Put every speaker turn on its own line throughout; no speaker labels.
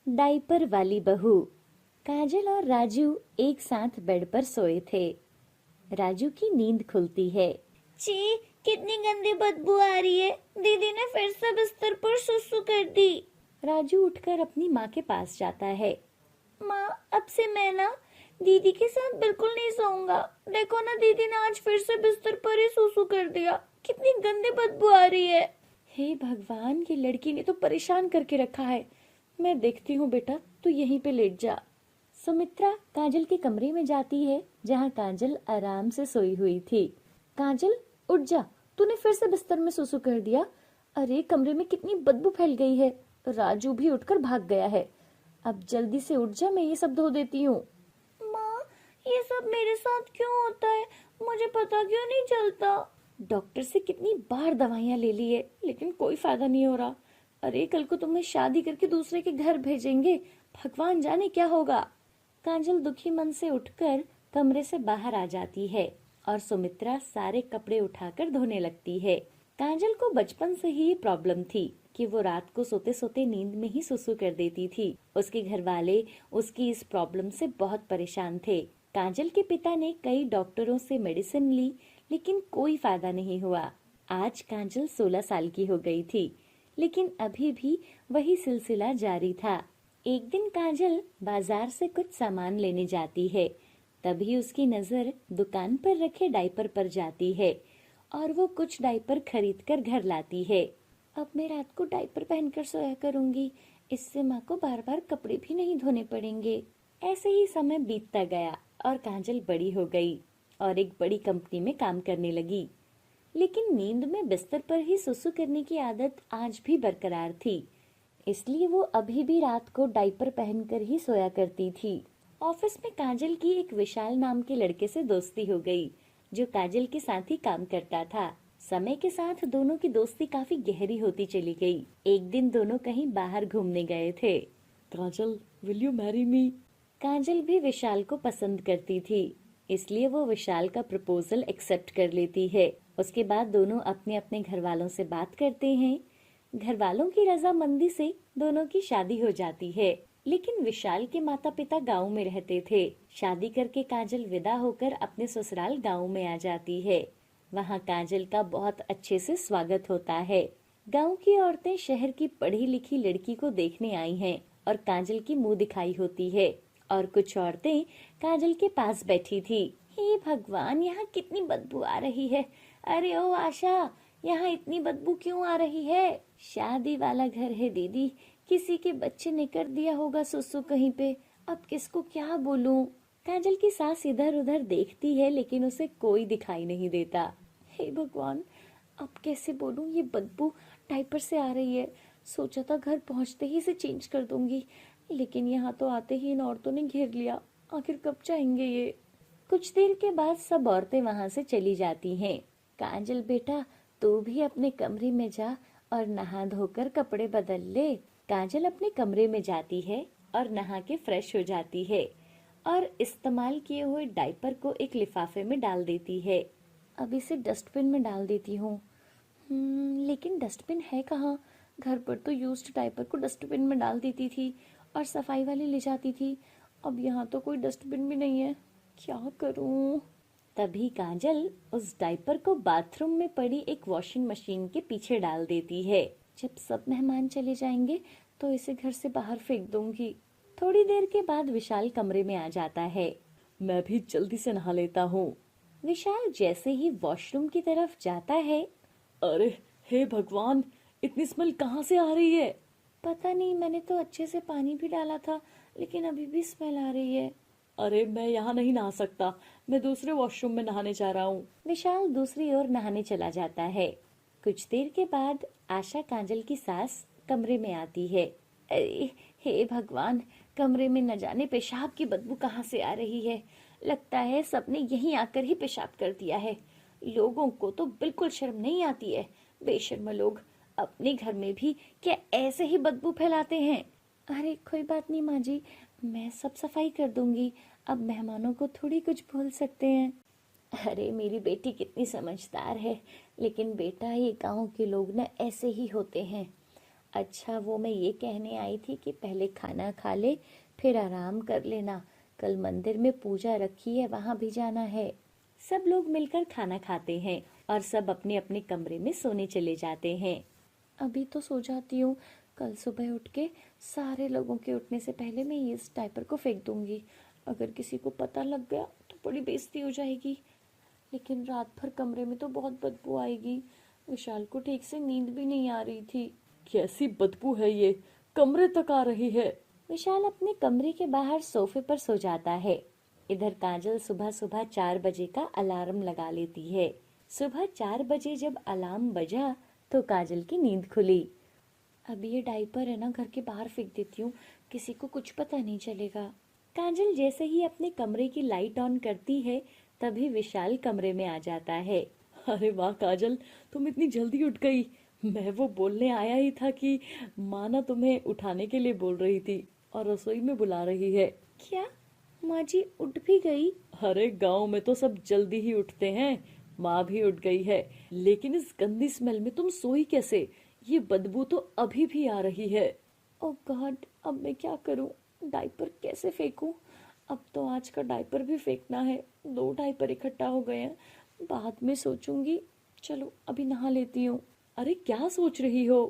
Diaper वाली बहू। काजल और राजू एक साथ बेड पर सोए थे। राजू की नींद खुलती है।
छी, कितनी गंदी बदबू आ रही है। दीदी ने फिर से बिस्तर पर सुसु कर दी।
राजू उठकर अपनी माँ के पास जाता है।
माँ, अब से मैं ना दीदी के साथ बिल्कुल नहीं सोऊंगा। देखो ना, दीदी ने आज फिर से बिस्तर पर ही सुसु कर दिया। कितनी गंदी बदबू आ रही है।
हे भगवान, ये लड़की ने तो परेशान करके रखा है। मैं देखती हूँ बेटा, तू यहीं पे लेट जा। सुमित्रा काजल के कमरे में जाती है जहाँ काजल आराम से सोई हुई थी। काजल, उठ जा, तूने फिर से बिस्तर में सुसु कर दिया। अरे कमरे में कितनी बदबू फैल गई है। राजू भी उठकर भाग गया है। अब जल्दी से उठ जा, मैं ये सब धो देती हूँ।
माँ, ये सब मेरे साथ क्यों होता है? मुझे पता क्यों नहीं चलता?
डॉक्टर से कितनी बार दवाइयाँ ले ली है लेकिन कोई फायदा नहीं हो रहा। अरे कल को तुम्हें शादी करके दूसरे के घर भेजेंगे, भगवान जाने क्या होगा। काजल दुखी मन से उठकर कमरे से बाहर आ जाती है और सुमित्रा सारे कपड़े उठाकर धोने लगती है। काजल को बचपन से ही प्रॉब्लम थी कि वो रात को सोते सोते नींद में ही सुसु कर देती थी। उसके घर वाले उसकी इस प्रॉब्लम से बहुत परेशान थे। काजल के पिता ने कई डॉक्टरों से मेडिसिन ली लेकिन कोई फायदा नहीं हुआ। आज काजल 16 साल की हो गई थी लेकिन अभी भी वही सिलसिला जारी था। एक दिन काजल बाजार से कुछ सामान लेने जाती है। तभी उसकी नजर दुकान पर रखे डायपर पर जाती है और वो कुछ डायपर खरीदकर घर लाती है। अब मैं रात को डायपर पहनकर सोया करूंगी, इससे माँ को बार बार कपड़े भी नहीं धोने पड़ेंगे। ऐसे ही समय बीतता गया और काजल बड़ी हो गई और एक बड़ी कंपनी में काम करने लगी। लेकिन नींद में बिस्तर पर ही सुसु करने की आदत आज भी बरकरार थी, इसलिए वो अभी भी रात को डायपर पहनकर ही सोया करती थी। ऑफिस में काजल की एक विशाल नाम के लड़के से दोस्ती हो गई जो काजल के साथ ही काम करता था। समय के साथ दोनों की दोस्ती काफी गहरी होती चली गई। एक दिन दोनों कहीं बाहर घूमने गए थे। काजल, विल यू मैरी मी? काजल भी विशाल को पसंद करती थी, इसलिए वो विशाल का प्रपोजल एक्सेप्ट कर लेती है। उसके बाद दोनों अपने अपने घर वालों से बात करते हैं। घर वालों की रजामंदी से दोनों की शादी हो जाती है। लेकिन विशाल के माता पिता गांव में रहते थे। शादी करके काजल विदा होकर अपने ससुराल गांव में आ जाती है। वहाँ काजल का बहुत अच्छे से स्वागत होता है। गांव की औरतें शहर की पढ़ी लिखी लड़की को देखने आई हैं और काजल की मुंह दिखाई होती है और कुछ औरतें काजल के पास बैठी थी। हे भगवान, यहाँ कितनी बदबू आ रही है। अरे ओ आशा, यहाँ इतनी बदबू क्यों आ रही है? शादी वाला घर है दीदी, किसी के बच्चे ने कर दिया होगा सुसु कहीं पे। अब किसको क्या बोलूं? काजल की सास इधर उधर देखती है लेकिन उसे कोई दिखाई नहीं देता। हे भगवान, अब कैसे बोलूं? ये बदबू डायपर से आ रही है। सोचा था घर पहुंचते ही इसे चेंज कर दूंगी, लेकिन यहाँ तो आते ही इन औरतों ने घेर लिया। आखिर कब जाएंगे ये? कुछ देर के बाद सब औरतें वहां से चली जाती हैं। काजल बेटा, तू भी अपने कमरे में जा और नहा धोकर कपड़े बदल ले। काजल अपने कमरे में जाती है और नहा के फ्रेश हो जाती है और इस्तेमाल किए हुए डायपर को एक लिफाफे में डाल देती है। अब इसे डस्टबिन में डाल देती हूँ। लेकिन डस्टबिन है कहाँ? घर पर तो यूज्ड डायपर को डस्टबिन में डाल देती थी और सफाई वाली ले जाती थी। अब यहाँ तो कोई डस्टबिन भी नहीं है, क्या करूँ? तभी काजल उस डायपर को बाथरूम में पड़ी एक वॉशिंग मशीन के पीछे डाल देती है। जब सब मेहमान चले जाएंगे तो इसे घर से बाहर फेंक दूंगी। थोड़ी देर के बाद विशाल कमरे में आ जाता है। मैं भी जल्दी से नहा लेता हूँ। विशाल जैसे ही वॉशरूम की तरफ जाता है, अरे हे भगवान, इतनी स्मेल कहाँ से आ रही है? पता नहीं, मैंने तो अच्छे से पानी भी डाला था लेकिन अभी भी स्मेल आ रही है। अरे मैं यहाँ नहीं नहा सकता, मैं दूसरे वॉशरूम में नहाने जा रहा हूँ। विशाल दूसरी ओर नहाने चला जाता है। कुछ देर के बाद आशा काजल की सास कमरे में आती है। अरे हे भगवान, कमरे में न जाने पेशाब की बदबू कहाँ से आ रही है। लगता है सबने यहीं आकर ही पेशाब कर दिया है। लोगों को तो बिल्कुल शर्म नहीं आती है। बेशर्म लोग अपने घर में भी क्या ऐसे ही बदबू फैलाते हैं? अरे कोई बात नहीं माँ जी, मैं सब सफाई कर दूंगी। अब मेहमानों को थोड़ी कुछ बोल सकते हैं। अरे मेरी बेटी कितनी समझदार है, लेकिन बेटा ये गांव के लोग ना ऐसे ही होते हैं। अच्छा, वो मैं ये कहने आई थी कि पहले खाना खा ले, फिर आराम कर लेना। कल मंदिर में पूजा रखी है, वहां भी जाना है। सब लोग मिलकर खाना खाते हैं और सब अपने अपने कमरे में सोने चले जाते हैं। अभी तो सो जाती हूँ, कल सुबह उठ के सारे लोगों के उठने से पहले मैं इस डायपर को फेंक दूंगी। अगर किसी को पता लग गया तो बड़ी बेइज्जती हो जाएगी। लेकिन रात भर कमरे में तो बहुत बदबू आएगी। विशाल को ठीक से नींद भी नहीं आ रही थी। कैसी बदबू है ये, कमरे तक आ रही है। विशाल अपने कमरे के बाहर सोफे पर सो जाता है। इधर काजल सुबह सुबह 4 बजे का अलार्म लगा लेती है। सुबह 4 बजे जब अलार्म बजा तो काजल की नींद खुली। अब ये डायपर है ना, घर के बाहर फेंक देती हूँ, किसी को कुछ पता नहीं चलेगा। काजल जैसे ही अपने कमरे की लाइट ऑन करती है तभी विशाल कमरे में आ जाता है। अरे वाह काजल, तुम इतनी जल्दी उठ गई। मैं वो बोलने आया ही था कि माँ ना तुम्हें उठाने के लिए बोल रही थी और रसोई में बुला रही है। क्या, माँ जी उठ भी गई? अरे गांव में तो सब जल्दी ही उठते हैं, माँ भी उठ गई है। लेकिन इस गंदी स्मेल में तुम सोई कैसे? ये बदबू तो अभी भी आ रही है। ओह गॉड, अब मैं क्या करूं? डायपर कैसे फेंकूं? अब तो आज का डायपर भी फेंकना है। 2 डायपर इकट्ठा हो गए हैं, बाद में सोचूंगी। चलो अभी नहा लेती हूँ। अरे क्या सोच रही हो?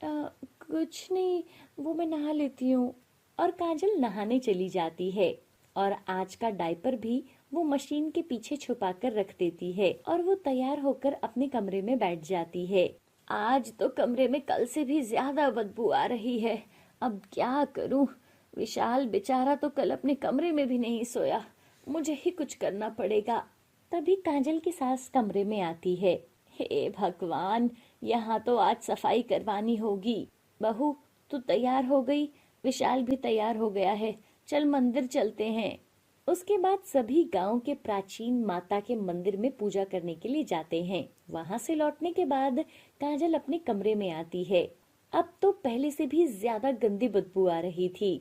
कुछ नहीं, वो मैं नहा लेती हूँ। और काजल नहाने चली जाती है और आज का डायपर भी वो मशीन के पीछे छुपा कर रख देती है और वो तैयार होकर अपने कमरे में बैठ जाती है। आज तो कमरे में कल से भी ज्यादा बदबू आ रही है। अब क्या करूं? विशाल बेचारा तो कल अपने कमरे में भी नहीं सोया, मुझे ही कुछ करना पड़ेगा। तभी काजल की सास कमरे में आती है। हे भगवान, यहाँ तो आज सफाई करवानी होगी। बहू तू तैयार हो गई, विशाल भी तैयार हो गया है, चल मंदिर चलते हैं। उसके बाद सभी गांव के प्राचीन माता के मंदिर में पूजा करने के लिए जाते हैं। वहां से लौटने के बाद काजल अपने कमरे में आती है। अब तो पहले से भी ज्यादा गंदी बदबू आ रही थी।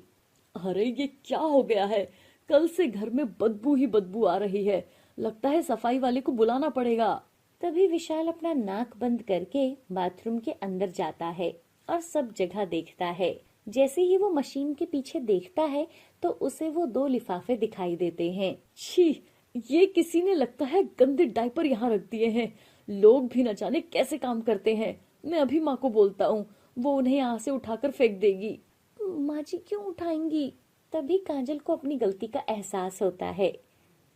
अरे ये क्या हो गया है? कल से घर में बदबू ही बदबू आ रही है, लगता है सफाई वाले को बुलाना पड़ेगा। तभी विशाल अपना नाक बंद करके बाथरूम के अंदर जाता है और सब जगह देखता है। जैसे ही वो मशीन के पीछे देखता है तो उसे वो 2 लिफाफे दिखाई देते हैं। छी, ये किसी ने लगता है गंदे डायपर यहाँ रख दिए हैं। लोग भी न जाने कैसे काम करते हैं। मैं अभी माँ को बोलता हूँ, वो उन्हें यहाँ से उठाकर फेंक देगी। माँ जी क्यों उठाएंगी? तभी काजल को अपनी गलती का एहसास होता है।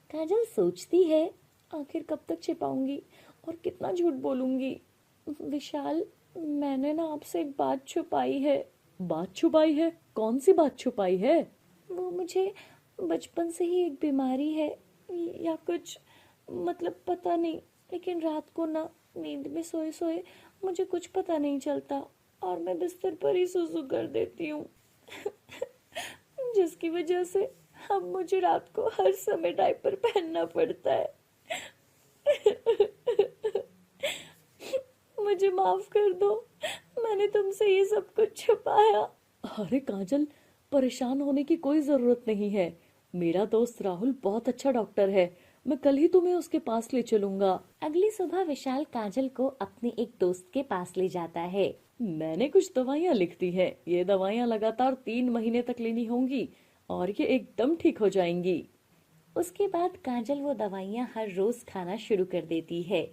काजल सोचती है, आखिर कब तक छिपाऊंगी और कितना झूठ बोलूंगी? विशाल, मैंने ना आपसे एक बात छुपाई है। बात छुपाई है? कौन सी बात छुपाई है? वो मुझे बचपन से ही एक बीमारी है या कुछ, मतलब पता नहीं, लेकिन रात को ना नींद में सोए सोए मुझे कुछ पता नहीं चलता और मैं बिस्तर पर ही सुसु कर देती हूँ। जिसकी वजह से अब मुझे रात को हर समय डायपर पहनना पड़ता है। मुझे माफ कर दो, मैंने तुमसे ये सब कुछ छुपाया। अरे काजल, परेशान होने की कोई जरूरत नहीं है। मेरा दोस्त राहुल बहुत अच्छा डॉक्टर है, मैं कल ही तुम्हें उसके पास ले चलूंगा। अगली सुबह विशाल काजल को अपने एक दोस्त के पास ले जाता है। मैंने कुछ दवाइयाँ लिख दी हैं, ये दवाइयाँ लगातार 3 महीने तक लेनी होंगी और ये एकदम ठीक हो जाएंगी। उसके बाद काजल वो दवाइयाँ हर रोज खाना शुरू कर देती है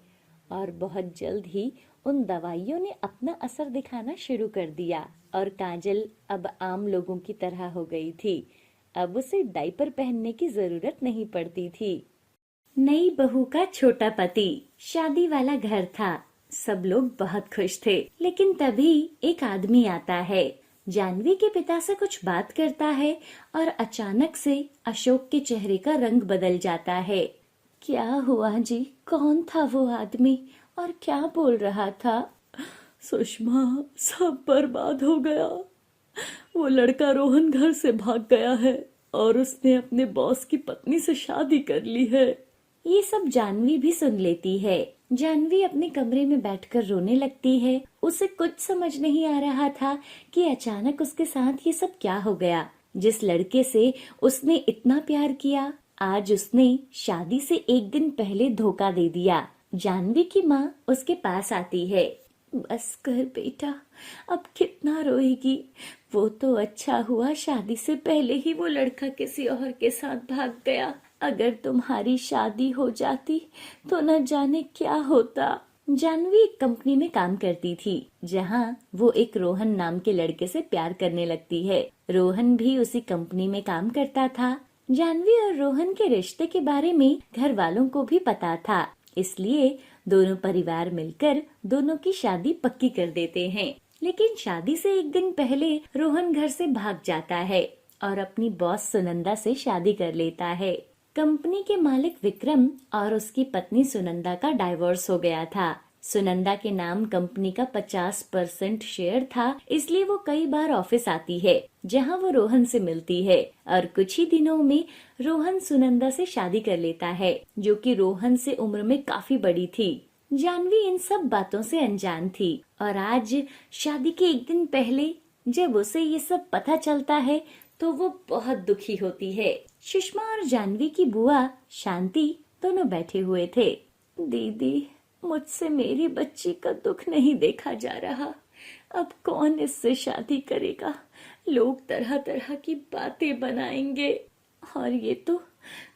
और बहुत जल्द ही उन दवाइयों ने अपना असर दिखाना शुरू कर दिया और काजल अब आम लोगों की तरह हो गई थी। अब उसे डायपर पहनने की जरूरत नहीं पड़ती थी। नई बहू का छोटा पति। शादी वाला घर था, सब लोग बहुत खुश थे। लेकिन तभी एक आदमी आता है, जानवी के पिता से कुछ बात करता है और अचानक से अशोक के चेहरे का रंग बदल जाता है। क्या हुआ जी? कौन था वो आदमी और क्या बोल रहा था? सुषमा, सब बर्बाद हो गया। वो लड़का रोहन घर से भाग गया है और उसने अपने बॉस की पत्नी से शादी कर ली है। ये सब जानवी भी सुन लेती है। जानवी अपने कमरे में बैठकर रोने लगती है। उसे कुछ समझ नहीं आ रहा था कि अचानक उसके साथ ये सब क्या हो गया। जिस लड़के से उसने इतना प्यार किया, आज उसने शादी से 1 दिन पहले धोखा दे दिया। जानवी की माँ उसके पास आती है। बस कर बेटा, अब कितना रोएगी। वो तो अच्छा हुआ शादी से पहले ही वो लड़का किसी और के साथ भाग गया। अगर तुम्हारी शादी हो जाती तो न जाने क्या होता। जानवी एक कंपनी में काम करती थी जहाँ वो एक रोहन नाम के लड़के से प्यार करने लगती है। रोहन भी उसी कंपनी में काम करता था। जानवी और रोहन के रिश्ते के बारे में घर वालों को भी पता था, इसलिए दोनों परिवार मिलकर दोनों की शादी पक्की कर देते हैं। लेकिन शादी से एक दिन पहले रोहन घर से भाग जाता है और अपनी बॉस सुनंदा से शादी कर लेता है। कंपनी के मालिक विक्रम और उसकी पत्नी सुनंदा का डाइवोर्स हो गया था। सुनंदा के नाम कंपनी का 50% शेयर था, इसलिए वो कई बार ऑफिस आती है जहां वो रोहन से मिलती है और कुछ ही दिनों में रोहन सुनंदा से शादी कर लेता है, जो कि रोहन से उम्र में काफी बड़ी थी। जानवी इन सब बातों से अनजान थी और आज शादी के एक दिन पहले जब उसे ये सब पता चलता है तो वो बहुत दुखी होती है। सुषमा और जानवी की बुआ शांति दोनों बैठे हुए थे। दीदी, मुझसे मेरी बच्ची का दुख नहीं देखा जा रहा। अब कौन इससे शादी करेगा? लोग तरह तरह की बातें बनाएंगे और ये तो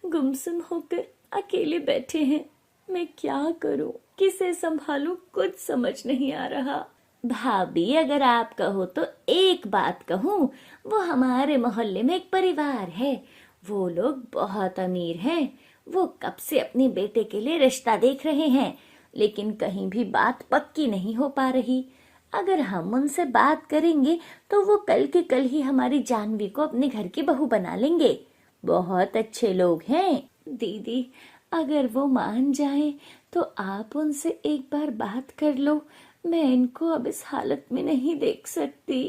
गुमसुम होकर अकेले बैठे हैं। मैं क्या करूं? किसे संभालूं? कुछ समझ नहीं आ रहा। भाभी, अगर आप कहो तो एक बात कहूं, वो हमारे मोहल्ले में एक परिवार है। वो लोग बहुत अमीर हैं। वो कब से अपने बेटे के लिए रिश्ता देख रहे हैं, लेकिन कहीं भी बात पक्की नहीं हो पा रही। अगर हम उनसे बात करेंगे तो वो कल के कल ही हमारी जानवी को अपने घर की बहू बना लेंगे। बहुत अच्छे लोग हैं। दीदी, अगर वो मान जाएं तो आप उनसे एक बार बात कर लो। मैं इनको अब इस हालत में नहीं देख सकती।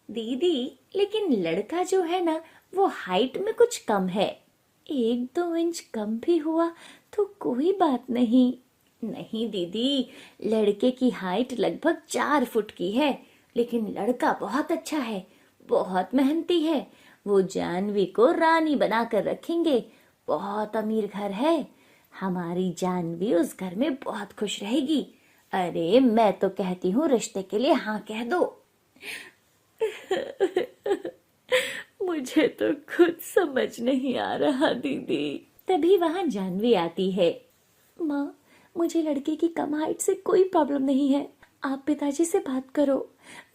दीदी, लेकिन लड़का जो है ना, वो हाइट में कुछ कम है। 1-2 इंच कम भी हुआ तो कोई बात नहीं। नहीं दीदी, लड़के की हाइट लगभग 4 फुट की है, लेकिन लड़का बहुत अच्छा है, बहुत मेहनती है। वो जानवी को रानी बना कर रखेंगे। बहुत अमीर घर है। हमारी जानवी उस घर में बहुत खुश रहेगी। अरे, मैं तो कहती हूँ रिश्ते के लिए हाँ कह दो। मुझे तो खुद समझ नहीं आ रहा दीदी। तभी वहां जानवी आती है। माँ, मुझे लड़के की कम हाइट से कोई प्रॉब्लम नहीं है। आप पिताजी से बात करो।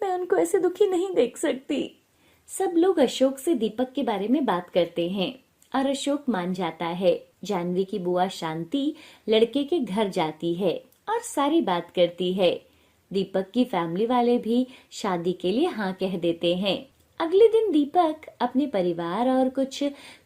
मैं उनको ऐसे दुखी नहीं देख सकती। सब लोग अशोक से दीपक के बारे में बात करते हैं और अशोक मान जाता है। जानवी की बुआ शांति लड़के के घर जाती है और सारी बात करती है। दीपक की फैमिली वाले भी शादी के लिए हाँ कह देते हैं। अगले दिन दीपक अपने परिवार और कुछ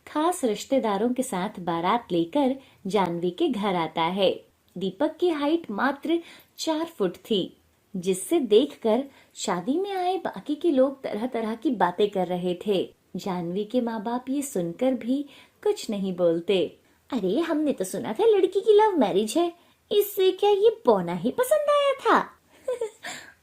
खास रिश्तेदारों के साथ बारात लेकर जानवी के घर आता है। दीपक की हाइट मात्र 4 फुट थी, जिससे देखकर शादी में आए बाकी के लोग तरह तरह की बातें कर रहे थे। जानवी के माँ बाप ये सुनकर भी कुछ नहीं बोलते। अरे, हमने तो सुना था लड़की की लव मैरिज है, इससे क्या ये पौना ही पसंद आया था?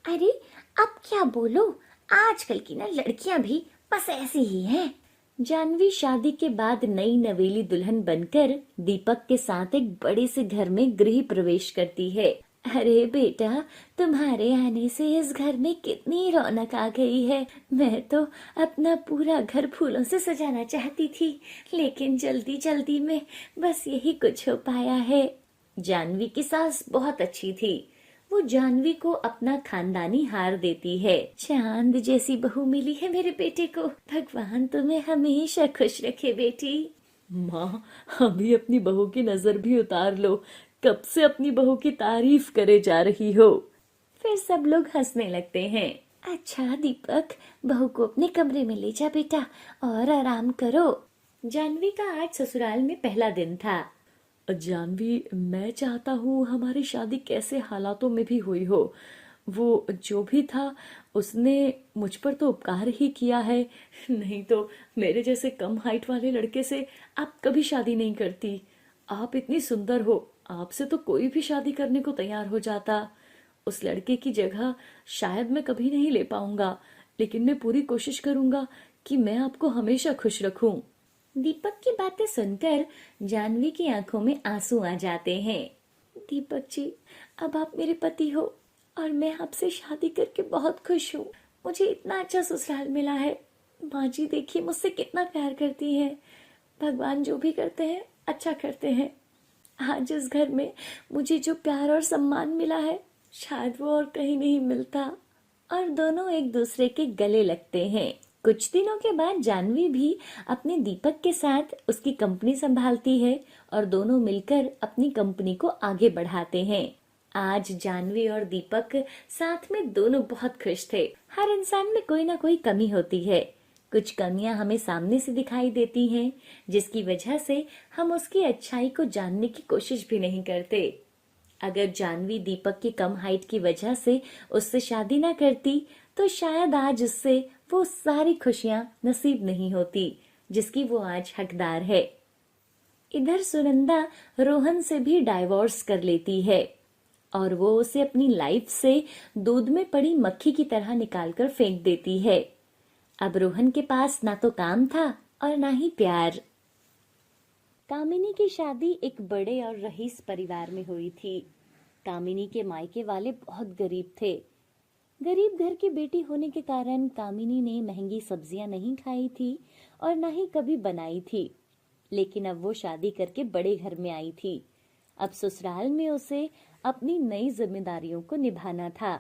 अरे, अब क्या बोलो, आजकल की ना लड़कियां भी बस ऐसी ही हैं। जानवी शादी के बाद नई नवेली दुल्हन बनकर दीपक के साथ एक बड़े से घर में गृह प्रवेश करती है। अरे बेटा, तुम्हारे आने से इस घर में कितनी रौनक आ गई है। मैं तो अपना पूरा घर फूलों से सजाना चाहती थी, लेकिन जल्दी जल्दी में बस यही कुछ हो पाया है। जानवी की सास बहुत अच्छी थी। वो जानवी को अपना खानदानी हार देती है। चांद जैसी बहू मिली है मेरे बेटे को। भगवान तुम्हें हमेशा खुश रखे बेटी।
माँ, अभी अपनी बहू की नजर भी उतार लो। कब से अपनी बहू की तारीफ करे जा रही हो।
फिर सब लोग हंसने लगते हैं। अच्छा दीपक, बहू को अपने कमरे में ले जा बेटा और आराम करो। जानवी का आज ससुराल में पहला दिन था।
जानवी, मैं चाहता हूँ हमारी शादी कैसे हालातों में भी हुई हो। वो जो भी था उसने मुझ पर तो उपकार ही किया है, नहीं तो मेरे जैसे कम हाइट वाले लड़के से आप कभी शादी नहीं करती। आप इतनी सुंदर हो, आपसे तो कोई भी शादी करने को तैयार हो जाता। उस लड़के की जगह शायद मैं कभी नहीं ले पाऊंगा, लेकिन मैं पूरी कोशिश करूंगा कि मैं आपको हमेशा खुश रखूं।
दीपक की बातें सुनकर जानवी की आंखों में आंसू आ जाते हैं। दीपक जी, अब आप मेरे पति हो, और मैं आपसे शादी करके बहुत खुश हूँ। मुझे इतना अच्छा ससुराल मिला है। माँ जी देखिए मुझसे कितना प्यार करती है। भगवान जो भी करते हैं अच्छा करते हैं। आज इस घर में मुझे जो प्यार और सम्मान मिला है शायद वो और कहीं नहीं मिलता। और दोनों एक दूसरे के गले लगते हैं। कुछ दिनों के बाद जानवी भी अपने दीपक के साथ उसकी कंपनी संभालती है और दोनों मिलकर अपनी कंपनी को आगे बढ़ाते हैं। आज जानवी और दीपक साथ में दोनों बहुत खुश थे। हर इंसान में कोई ना कोई कमी होती है। कुछ कमियां हमें सामने से दिखाई देती हैं, जिसकी वजह से हम उसकी अच्छाई को जानने की कोशिश भी नहीं करते। अगर जानवी दीपक की कम हाइट की वजह से उससे शादी ना करती तो शायद आज उससे वो सारी खुशियां नसीब नहीं होती जिसकी वो आज हकदार है। इधर सुनंदा रोहन से भी डाइवोर्स कर लेती है और वो उसे अपनी लाइफ से दूध में पड़ी मक्खी की तरह निकालकर फेंक देती है। अब रोहन के पास ना तो काम था और ना ही प्यार। कामिनी की शादी एक बड़े और रईस परिवार में हुई थी। कामिनी के मायके वाले बहुत गरीब थे। गरीब घर की बेटी होने के कारण कामिनी ने महंगी सब्जियां नहीं खाई थी और ना ही कभी बनाई थी। लेकिन अब वो शादी करके बड़े घर में आई थी। अब ससुराल में उसे अपनी नई जिम्मेदारियों को निभाना था।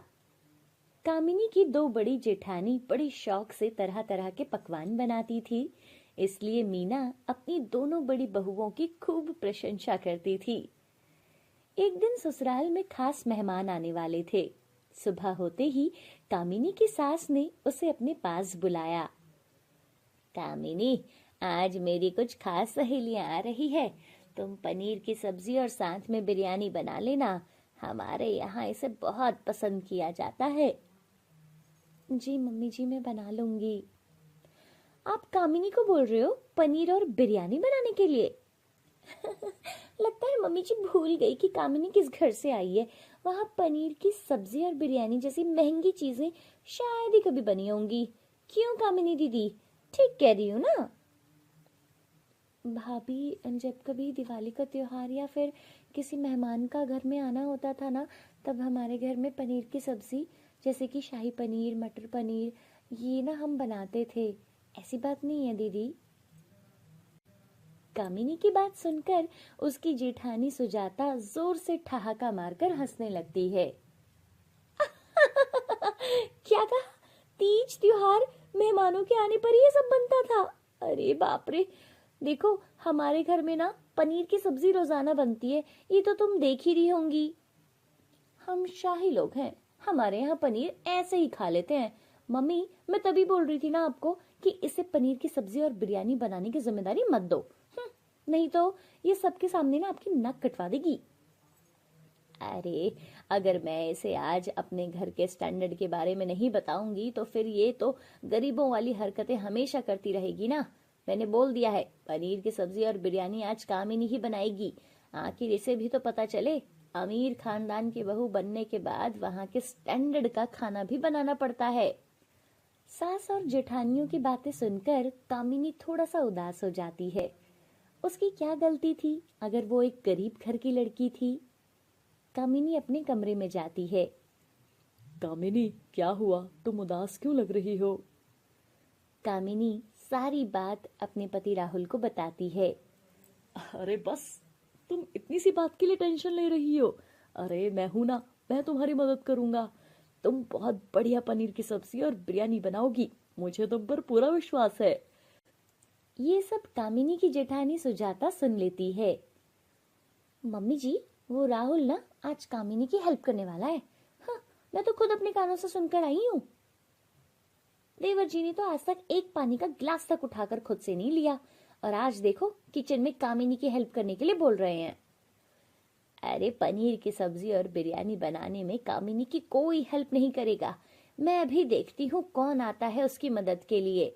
कामिनी की दो बड़ी जेठानी बड़ी शौक से तरह तरह के पकवान बनाती थी, इसलिए मीना अपनी दोनों बड़ी बहुओं की खूब प्रशंसा करती थी। एक दिन ससुराल में खास मेहमान आने वाले थे। सुबह होते ही कामिनी की सास ने उसे अपने पास बुलाया। कामिनी, आज मेरी कुछ खास सहेलियां आ रही है। तुम पनीर की सब्जी और साथ में बिरयानी बना लेना। हमारे यहाँ इसे बहुत पसंद किया जाता है। जी मम्मी जी, मैं बना लूंगी। आप कामिनी को बोल रहे हो पनीर और बिरयानी बनाने के लिए? लगता है मम्मी जी भूल गई कि कामिनी किस घर से आई है। वहां पनीर की सब्जी और बिरयानी जैसी महंगी चीजें शायद ही कभी बनी होंगी। क्यों कामिनी दीदी, ठीक कह रही हूँ ना? भाभी, जब कभी दिवाली का त्योहार या फिर किसी मेहमान का घर में आना होता था ना, तब हमारे घर में पनीर की सब्जी जैसे कि शाही पनीर, मटर पनीर, ये ना हम बनाते थे। ऐसी बात नहीं है दीदी। कामिनी की बात सुनकर उसकी जेठानी सुजाता जोर से ठहाका मारकर हंसने लगती है। क्या कहा? तीज त्योहार मेहमानों के आने पर ये सब बनता था? अरे बाप रे! देखो हमारे घर में ना पनीर की सब्जी रोजाना बनती है, ये तो तुम देख ही रही होंगी। हम शाही लोग हैं, हमारे यहाँ पनीर ऐसे ही खा लेते हैं। मम्मी, मैं तभी बोल रही थी ना आपको कि इसे पनीर की सब्जी और बिरयानी बनाने की जिम्मेदारी मत दो। नहीं तो ये सबके सामने ना आपकी नक कटवा देगी। अरे, अगर मैं इसे आज अपने घर के स्टैंडर्ड के बारे में नहीं बताऊंगी तो फिर ये तो गरीबों वाली हरकतें हमेशा करती रहेगी ना। मैंने बोल दिया है, पनीर की सब्जी और बिरयानी आज कामिनी ही बनाएगी। आखिर इसे भी तो पता चले, अमीर खानदान की बहू बनने के बाद वहां के स्टैंडर्ड का खाना भी बनाना पड़ता है। सास और जेठानियों की बातें सुनकर कामिनी थोड़ा सा उदास हो जाती है। उसकी क्या गलती थी अगर वो एक गरीब घर की लड़की थी? कामिनी अपने कमरे में जाती है।
कामिनी, क्या हुआ? तुम उदास क्यों लग रही हो?
कामिनी सारी बात अपने पति राहुल को बताती है।
अरे बस, तुम इतनी सी बात के लिए टेंशन ले रही हो? अरे मैं हूं ना, मैं तुम्हारी मदद करूंगा। तुम बहुत बढ़िया पनीर की सब्जी और बिरयानी बनाओगी, मुझे तुम पर पूरा विश्वास है।
ये सब कामिनी की जेठानी सुजाता सुन लेती है। मम्मी जी, वो राहुल ना आज कामिनी की हेल्प करने वाला है। हाँ, मैं तो खुद अपने कानों से सुनकर आई हूँ। देवर जी ने तो आज तक एक पानी का गिलास तक उठाकर खुद से नहीं लिया और आज देखो किचन में कामिनी की हेल्प करने के लिए बोल रहे हैं। अरे, पनीर की सब्जी और बिरयानी बनाने में कामिनी की कोई हेल्प नहीं करेगा। मैं अभी देखती हूँ कौन आता है उसकी मदद के लिए।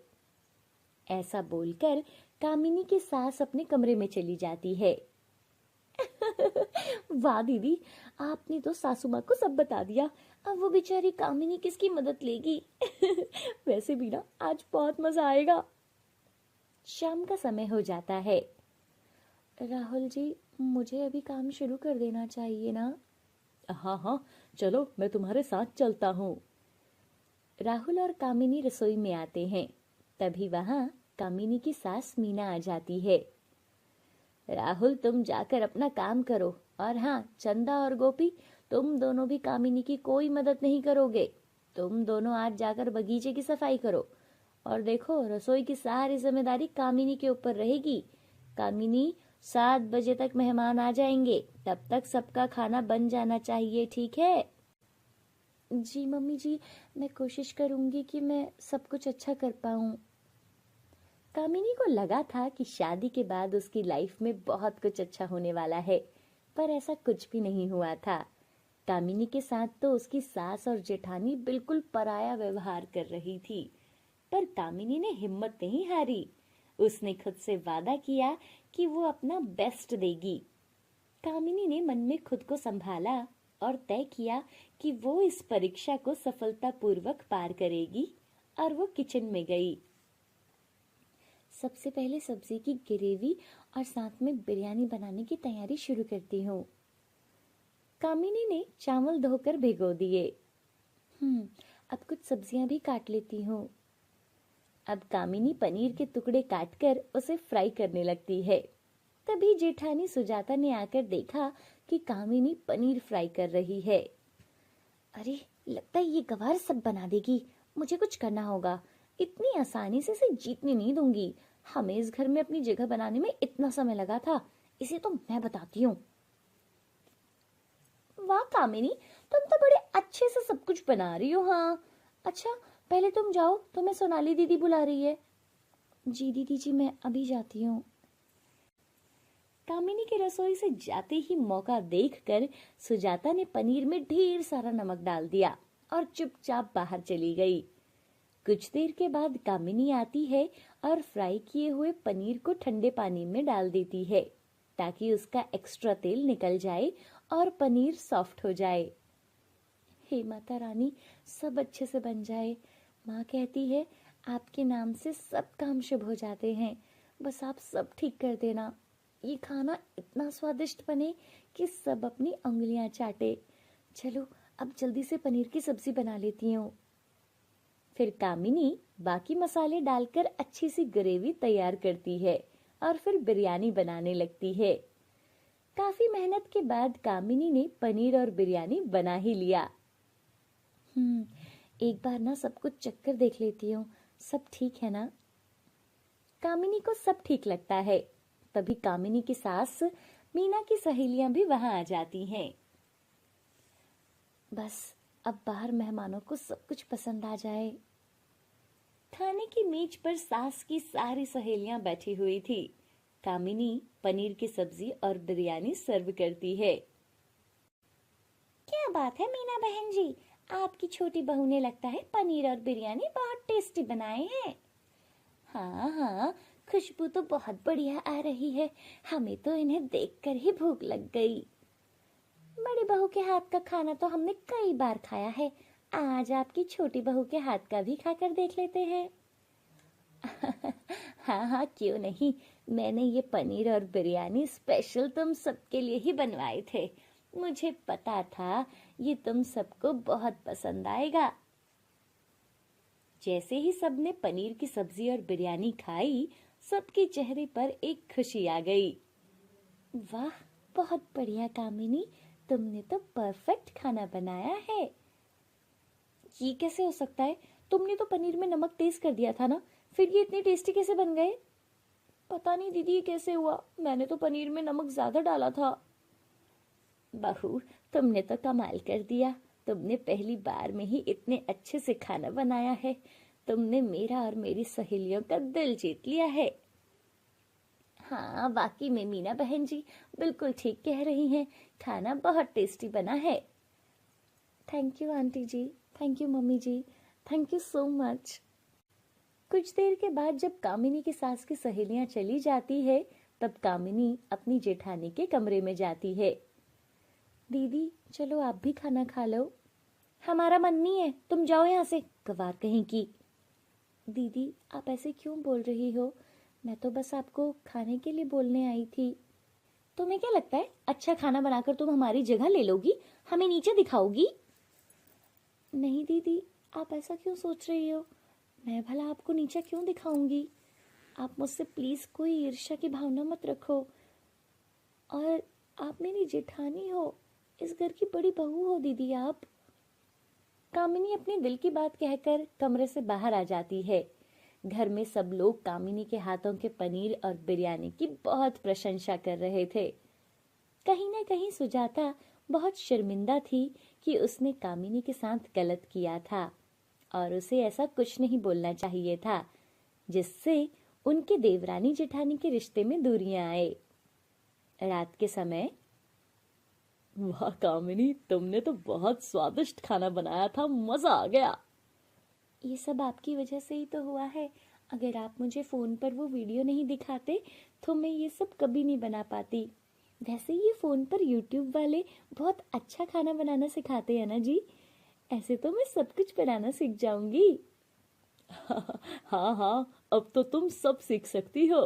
ऐसा बोलकर कामिनी की सास अपने कमरे में चली जाती है। वाह दीदी, आपने तो सासू माँ को सब बता दिया। अब वो बेचारी कामिनी किसकी मदद लेगी? वैसे भी ना आज बहुत मजा आएगा। शाम का समय हो जाता है। राहुल जी, मुझे अभी काम शुरू कर देना चाहिए ना?
हाँ हाँ, चलो मैं तुम्हारे साथ चलता हूँ।
राहुल और कामिनी रसोई में आते हैं। तभी वहां कामिनी की सास मीना आ जाती है। राहुल, तुम जाकर अपना काम करो, और हाँ, चंदा और गोपी, तुम दोनों भी कामिनी की कोई मदद नहीं करोगे। तुम दोनों आज जाकर बगीचे की सफाई करो, और देखो रसोई की सारी जिम्मेदारी कामिनी के ऊपर रहेगी। कामिनी, 7 बजे तक मेहमान आ जाएंगे, तब तक सबका खाना बन जाना चाहिए, ठीक है? जी मम्मी जी, मैं कोशिश करूंगी कि मैं सब कुछ अच्छा कर पाऊं। कामिनी को लगा था कि शादी के बाद उसकी लाइफ में बहुत कुछ अच्छा होने वाला है, पर ऐसा कुछ भी नहीं हुआ था। कामिनी के साथ तो उसकी सास और जेठानी बिल्कुल पराया व्यवहार कर रही थी, पर कामिनी ने हिम्मत नहीं हारी। उसने खुद से वादा किया कि वो अपना बेस्ट देगी। कामिनी ने मन में खुद को संभाला और तय किया कि वो इस परीक्षा को सफलतापूर्वक पार करेगी, और वो किचन में गई। सबसे पहले सब्जी की ग्रेवी और साथ में बिरयानी बनाने की तैयारी शुरू करती हूँ। कामिनी ने चावल धोकर भिगो दिए। अब कुछ सब्जियां भी काट लेती हूँ। अब कामिनी पनीर के टुकड़े काटकर उसे फ्राई करने लगती है। तभी जेठानी सुजाता ने आकर देखा कि कामिनी पनीर फ्राई कर रही है। अरे, लगता है ये गवार सब बना देगी। मुझे कुछ करना होगा। इतनी आसानी से इसे जीतने नहीं दूंगी। हमें इस घर में अपनी जगह बनाने में इतना समय लगा था, इसे तो मैं बताती हूँ। वाह कामिनी, तुम तो बड़े अच्छे से सब कुछ बना रही हो। हाँ, अच्छा पहले तुम जाओ, तुम्हें सोनाली दीदी बुला रही है। जी दीदी जी, मैं अभी जाती हूँ। कामिनी की रसोई से जाते ही मौका देखकर सुजाता ने पनीर में ढेर सारा नमक डाल दिया और चुपचाप बाहर चली गई। कुछ देर के बाद कामिनी आती है और फ्राई किए हुए पनीर को ठंडे पानी में डाल देती है, ताकि उसका एक्स्ट्रा तेल निकल जाए और पनीर सॉफ्ट हो जाए। हे माता रानी, सब अच्छे से बन जाए। माँ कहती है आपके नाम से सब काम शुभ हो जाते हैं। बस आप सब ठीक कर देना। ये खाना इतना स्वादिष्ट बने कि सब अपनी उंगलियां चाटे। चलो अब जल्दी से पनीर की सब्जी बना लेती हूँ। फिर कामिनी बाकी मसाले डालकर अच्छी सी ग्रेवी तैयार करती है और फिर बिरयानी बनाने लगती है। काफी मेहनत के बाद कामिनी ने पनीर और बिरयानी बना ही लिया। एक बार ना सब कुछ चक्कर देख लेती हूँ, सब ठीक है ना? कामिनी को सब ठीक लगता है। तभी कामिनी की सास मीना की सहेलियां भी वहां आ जाती हैं। बस अब बाहर मेहमानों को सब कुछ पसंद आ जाए। खाने की मेज पर सास की सारी सहेलियां बैठी हुई थी। कामिनी पनीर की सब्जी और बिरयानी सर्व करती है।
क्या बात है मीना बहन जी, आपकी छोटी बहू ने लगता है पनीर और बिरयानी बहुत टेस्टी बनाए हैं। हाँ हाँ, खुशबू तो बहुत बढ़िया आ रही है। हमें तो इन्हें देखकर ही भूख लग गई। बड़ी बहू के हाथ का खाना तो हमने कई बार खाया है, आज आपकी छोटी बहू के हाथ का भी खाकर देख लेते हैं। हाँ हाँ, क्यों नहीं। मैंने ये पनीर और बिरयानी स्पेशल तुम सबके लिए ही बनवाए थे। मुझे पता था ये तुम सबको बहुत पसंद आएगा। जैसे ही सबने पनीर की सब्जी और बिरयानी खाई, सबके चेहरे पर एक खुशी आ गई। वाह, बहुत बढ़िया कामिनी, तुमने तो परफेक्ट खाना बनाया है। ये कैसे हो सकता है? तुमने तो पनीर में नमक तेज कर दिया था ना, फिर ये इतने टेस्टी कैसे बन गए? पता नहीं दीदी, ये कैसे हुआ? मैंने तो पनीर में नमक ज्यादा डाला था। बहू, तुमने तो कमाल कर दिया। तुमने पहली बार में ही इतने अच्छे से खाना बनाया है। तुमने मेरा और मेरी सहेलियों का दिल जीत लिया है। हाँ, वाकई में मीना बहन जी बिल्कुल ठीक कह रही हैं। खाना बहुत टेस्टी बना है। Thank you aunty ji, thank you mummy ji, thank you so much. कुछ देर के बाद जब कामिनी की सास की सहेलियां चली जाती है, तब कामिनी अपनी जेठानी के कमरे में जाती है। दीदी चलो आप भी खाना खा लो। हमारा मन नहीं है, तुम जाओ यहाँ से, गवार कहीं की। दीदी आप ऐसे क्यों बोल रही हो? मैं तो बस आपको खाने के लिए बोलने आई थी। तुम्हें क्या लगता है अच्छा खाना बनाकर तुम हमारी जगह ले लोगी, हमें नीचे दिखाओगी?
नहीं दीदी, आप ऐसा क्यों सोच रही हो? मैं भला आपको नीचा क्यों दिखाऊंगी? आप मुझसे प्लीज कोई ईर्ष्या की भावना मत रखो। और आप मेरी जेठानी हो, इस घर की बड़ी बहू हो दीदी आप।
कामिनी अपने दिल की बात कहकर कमरे से बाहर आ जाती है। घर में सब लोग कामिनी के हाथों के पनीर और बिरयानी की बहुत प्रशंसा कर रहे थे। कहीं न कहीं सुजाता बहुत शर्मिंदा थी कि उसने कामिनी के साथ गलत किया था और उसे ऐसा कुछ नहीं बोलना चाहिए था जिससे उनके देवरानी जेठानी के रिश्ते में दूरियां आए। रात के समय
वाह कामिनी, तुमने तो बहुत स्वादिष्ट खाना बनाया था, मजा आ गया।
ये सब आपकी वजह से ही तो हुआ है। अगर आप मुझे फोन पर वो वीडियो नहीं दिखाते तो मैं ये सब कभी नहीं बना पाती। वैसे ये फोन पर यूट्यूब वाले बहुत अच्छा खाना बनाना सिखाते हैं ना जी। ऐसे तो मैं सब कुछ बनाना सीख जाऊंगी।
हाँ हाँ, अब तो तुम सब सीख सकती हो।